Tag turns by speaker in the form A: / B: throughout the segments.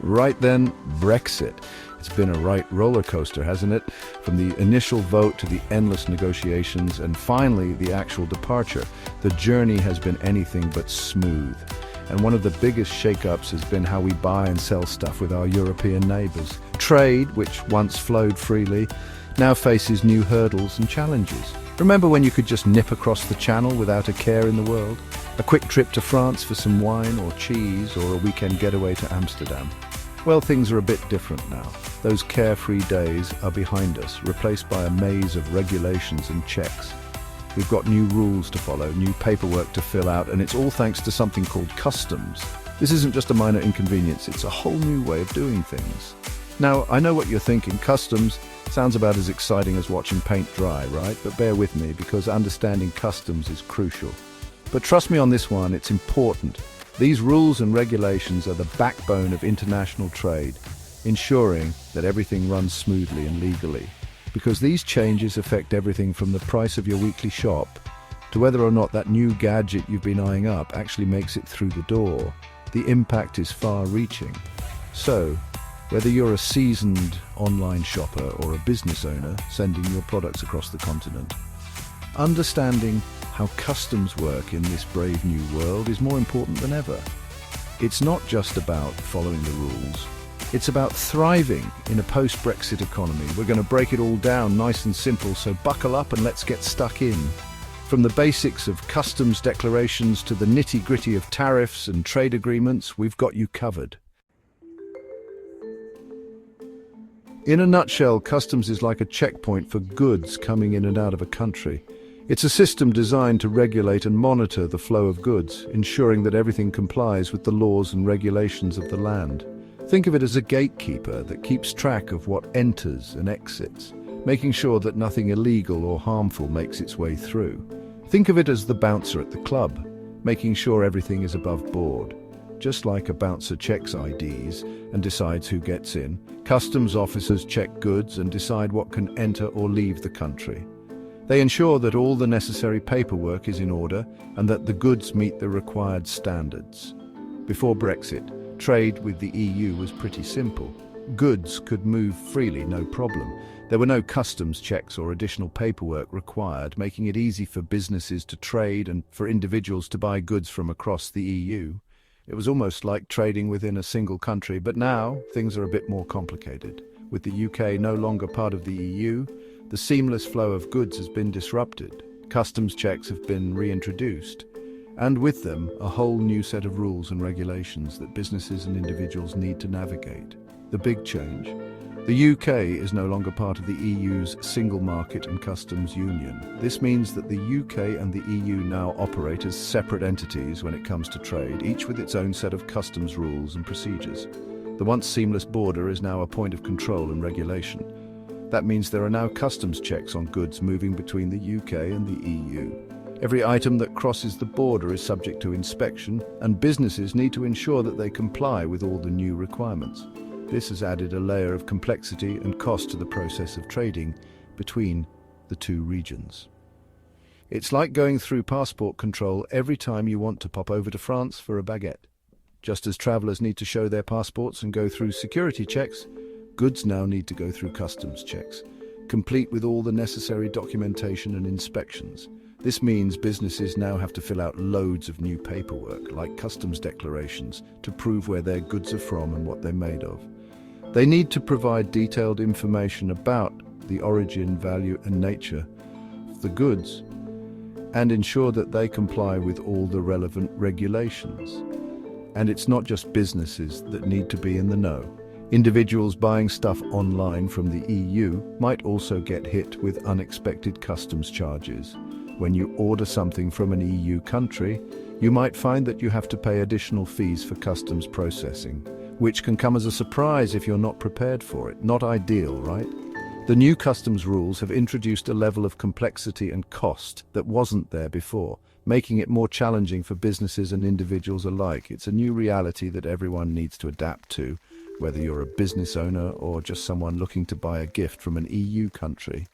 A: Right then, Brexit. It's been a right roller coaster, hasn't it? From the initial vote to the endless negotiations and finally the actual departure, the journey has been anything but smooth. And one of the biggest shake-ups has been how we buy and sell stuff with our European neighbours. Trade, which once flowed freely, now faces new hurdles and challenges. Remember when you could just nip across the channel without a care in the world? A quick trip to France for some wine or cheese, or a weekend getaway to Amsterdam? Well, things are a bit different now. Those carefree days are behind us, replaced by a maze of regulations and checks. We've got new rules to follow, new paperwork to fill out, and it's all thanks to something called customs. This isn't just a minor inconvenience, it's a whole new way of doing things. Now, I know what you're thinking. Customs sounds about as exciting as watching paint dry, right? But bear with me, because understanding customs is crucial. But trust me on this one, it's important. These rules and regulations are the backbone of international trade, ensuring that everything runs smoothly and legally. Because these changes affect everything from the price of your weekly shop to whether or not that new gadget you've been eyeing up actually makes it through the door. The impact is far-reaching. So, whether you're a seasoned online shopper or a business owner sending your products across the continent, understanding how customs work in this brave new world is more important than ever. It's not just about following the rules. It's about thriving in a post-Brexit economy. We're going to break it all down nice and simple, so buckle up and let's get stuck in. From the basics of customs declarations to the nitty-gritty of tariffs and trade agreements, we've got you covered. In a nutshell, customs is like a checkpoint for goods coming in and out of a country. It's a system designed to regulate and monitor the flow of goods, ensuring that everything complies with the laws and regulations of the land. Think of it as a gatekeeper that keeps track of what enters and exits, making sure that nothing illegal or harmful makes its way through. Think of it as the bouncer at the club, making sure everything is above board. Just like a bouncer checks IDs and decides who gets in, customs officers check goods and decide what can enter or leave the country. They ensure that all the necessary paperwork is in order and that the goods meet the required standards. Before Brexit, trade with the EU was pretty simple. Goods could move freely, no problem. There were no customs checks or additional paperwork required, making it easy for businesses to trade and for individuals to buy goods from across the EU. It was almost like trading within a single country, but now things are a bit more complicated. With the UK no longer part of the EU, the seamless flow of goods has been disrupted. Customs checks have been reintroduced, and with them, a whole new set of rules and regulations that businesses and individuals need to navigate. The big change: the UK is no longer part of the EU's single market and customs union. This means that the UK and the EU now operate as separate entities when it comes to trade, each with its own set of customs rules and procedures. The once seamless border is now a point of control and regulation. That means there are now customs checks on goods moving between the UK and the EU. Every item that crosses the border is subject to inspection, and businesses need to ensure that they comply with all the new requirements. This has added a layer of complexity and cost to the process of trading between the two regions. It's like going through passport control every time you want to pop over to France for a baguette. Just as travellers need to show their passports and go through security checks, goods now need to go through customs checks, complete with all the necessary documentation and inspections. This means businesses now have to fill out loads of new paperwork, like customs declarations, to prove where their goods are from and what they're made of. They need to provide detailed information about the origin, value, and nature of the goods, and ensure that they comply with all the relevant regulations. And it's not just businesses that need to be in the know. Individuals buying stuff online from the EU might also get hit with unexpected customs charges. When you order something from an EU country, you might find that you have to pay additional fees for customs processing, which can come as a surprise if you're not prepared for it. Not ideal, right? The new customs rules have introduced a level of complexity and cost that wasn't there before, making it more challenging for businesses and individuals alike. It's a new reality that everyone needs to adapt to, whether you're a business owner or just someone looking to buy a gift from an EU country.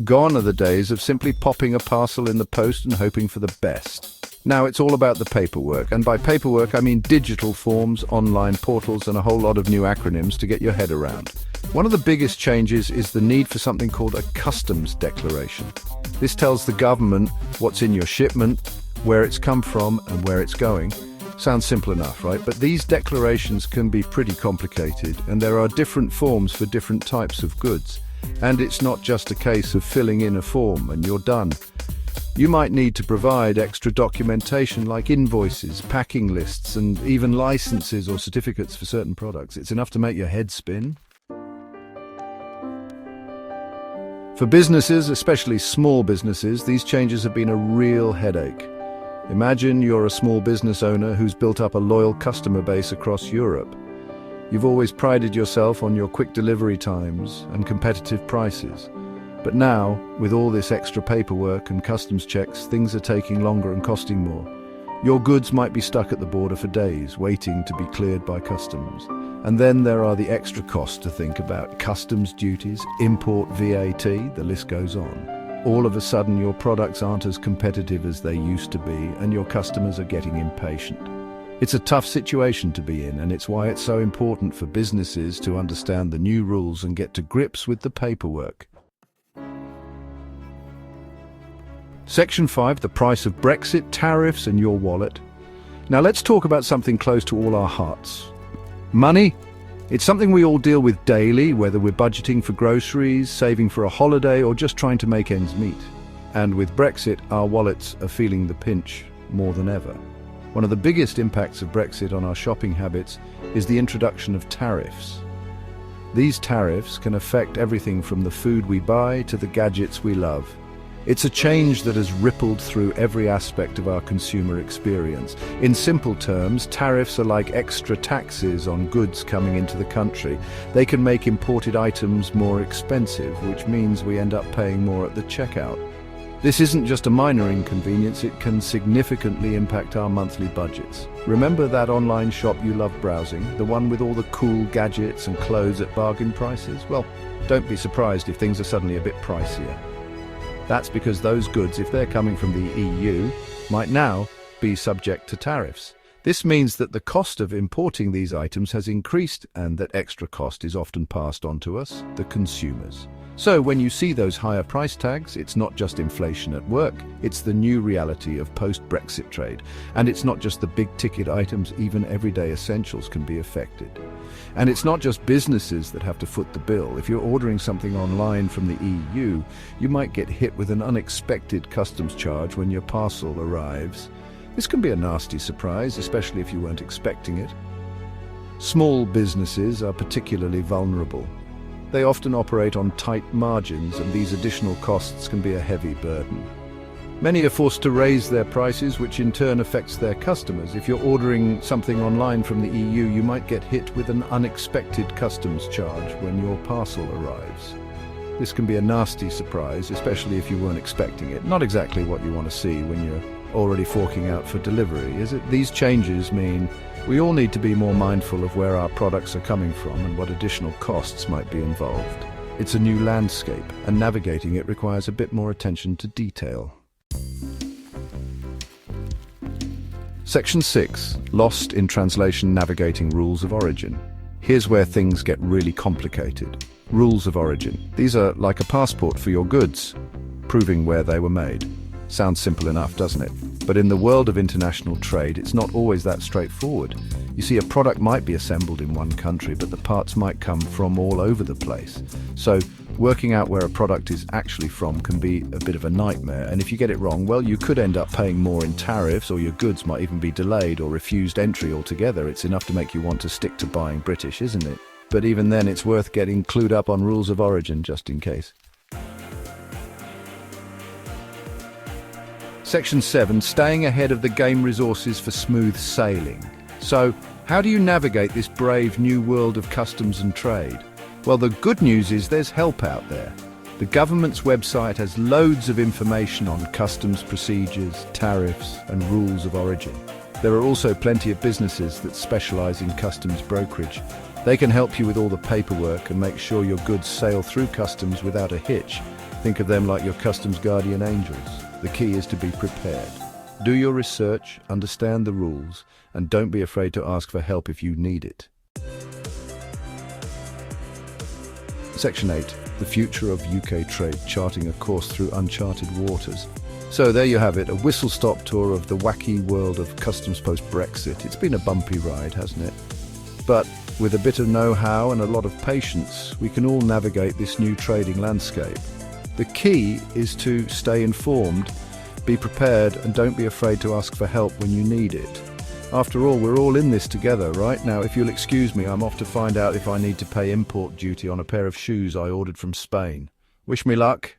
A: Gone are the days of simply popping a parcel in the post and hoping for the best. Now it's all about the paperwork, and by paperwork I mean digital forms, online portals, and a whole lot of new acronyms to get your head around. One of the biggest changes is the need for something called a customs declaration. This tells the government what's in your shipment, where it's come from, and where it's going. Sounds simple enough, right? But these declarations can be pretty complicated, and there are different forms for different types of goods. And it's not just a case of filling in a form and you're done. You might need to provide extra documentation like invoices, packing lists, and even licenses or certificates for certain products. It's enough to make your head spin. For businesses, especially small businesses, these changes have been a real headache. Imagine you're a small business owner who's built up a loyal customer base across Europe. You've always prided yourself on your quick delivery times and competitive prices. But now, with all this extra paperwork and customs checks, things are taking longer and costing more. Your goods might be stuck at the border for days, waiting to be cleared by customs. And then there are the extra costs to think about: customs duties, import VAT, the list goes on. All of a sudden, your products aren't as competitive as they used to be, and your customers are getting impatient. It's a tough situation to be in, and it's why it's so important for businesses to understand the new rules and get to grips with the paperwork. Section 5, the price of Brexit, tariffs and your wallet. Now let's talk about something close to all our hearts. Money. It's something we all deal with daily, whether we're budgeting for groceries, saving for a holiday, or just trying to make ends meet. And with Brexit, our wallets are feeling the pinch more than ever. One of the biggest impacts of Brexit on our shopping habits is the introduction of tariffs. These tariffs can affect everything from the food we buy to the gadgets we love. It's a change that has rippled through every aspect of our consumer experience. In simple terms, tariffs are like extra taxes on goods coming into the country. They can make imported items more expensive, which means we end up paying more at the checkout. This isn't just a minor inconvenience, it can significantly impact our monthly budgets. Remember that online shop you love browsing, the one with all the cool gadgets and clothes at bargain prices? Well, don't be surprised if things are suddenly a bit pricier. That's because those goods, if they're coming from the EU, might now be subject to tariffs. This means that the cost of importing these items has increased, and that extra cost is often passed on to us, the consumers. So when you see those higher price tags, it's not just inflation at work, it's the new reality of post-Brexit trade. And it's not just the big-ticket items, even everyday essentials can be affected. And it's not just businesses that have to foot the bill. If you're ordering something online from the EU, you might get hit with an unexpected customs charge when your parcel arrives. This can be a nasty surprise, especially if you weren't expecting it. Small businesses are particularly vulnerable. They often operate on tight margins, and these additional costs can be a heavy burden. Many are forced to raise their prices, which in turn affects their customers. If you're ordering something online from the EU, you might get hit with an unexpected customs charge when your parcel arrives. This can be a nasty surprise, especially if you weren't expecting it. Not exactly what you want to see when you're already forking out for delivery, is it? These changes mean we all need to be more mindful of where our products are coming from and what additional costs might be involved. It's a new landscape, and navigating it requires a bit more attention to detail. Section 6. Lost in translation, navigating rules of origin. Here's where things get really complicated. Rules of origin. These are like a passport for your goods, proving where they were made. Sounds simple enough, doesn't it? But in the world of international trade, it's not always that straightforward. You see, a product might be assembled in one country, but the parts might come from all over the place. So, working out where a product is actually from can be a bit of a nightmare, and if you get it wrong, well, you could end up paying more in tariffs, or your goods might even be delayed or refused entry altogether. It's enough to make you want to stick to buying British, isn't it? But even then, it's worth getting clued up on rules of origin just in case. Section 7. Staying ahead of the game resources for smooth sailing. So, how do you navigate this brave new world of customs and trade? Well, the good news is there's help out there. The government's website has loads of information on customs procedures, tariffs, and rules of origin. There are also plenty of businesses that specialize in customs brokerage. They can help you with all the paperwork and make sure your goods sail through customs without a hitch. Think of them like your customs guardian angels. The key is to be prepared. Do your research, understand the rules, and don't be afraid to ask for help if you need it. Section 8. The future of UK trade, charting a course through uncharted waters. So there you have it, a whistle-stop tour of the wacky world of customs post-Brexit. It's been a bumpy ride, hasn't it? But with a bit of know-how and a lot of patience, we can all navigate this new trading landscape. The key is to stay informed, be prepared, and don't be afraid to ask for help when you need it. After all, we're all in this together, right? Now, if you'll excuse me, I'm off to find out if I need to pay import duty on a pair of shoes I ordered from Spain. Wish me luck.